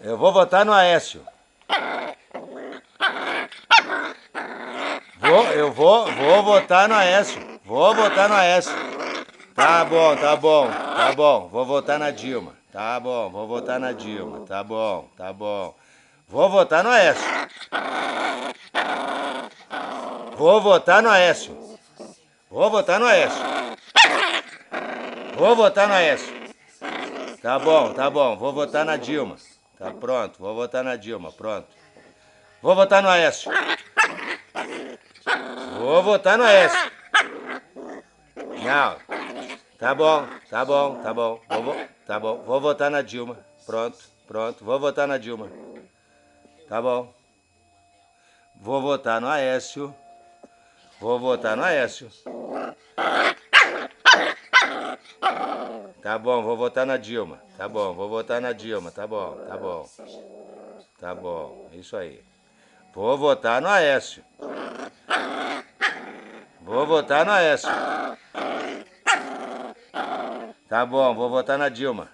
Eu vou votar no Aécio. Vou votar no Aécio. Vou votar no Aécio. Tá bom, tá bom, tá bom. Vou votar na Dilma. Tá bom, vou votar na Dilma. Tá bom, tá bom. Vou votar no Aécio. Vou votar no Aécio. Vou votar no Aécio. Vou votar no Aécio. Tá bom. Vou votar na Dilma. Tá pronto, vou votar na Dilma. Pronto. Vou votar no Aécio. Vou votar no Aécio. Não. Tá bom, tá bom, tá bom. Tá bom. Vou votar na Dilma. Pronto, pronto. Vou votar na Dilma. Tá bom. Vou votar no Aécio. Vou votar no Aécio. Tá bom, vou votar na Dilma. Tá bom, vou votar na Dilma. Tá bom, tá bom. Tá bom, isso aí. Vou votar no Aécio. Vou votar no Aécio. Tá bom, vou votar na Dilma.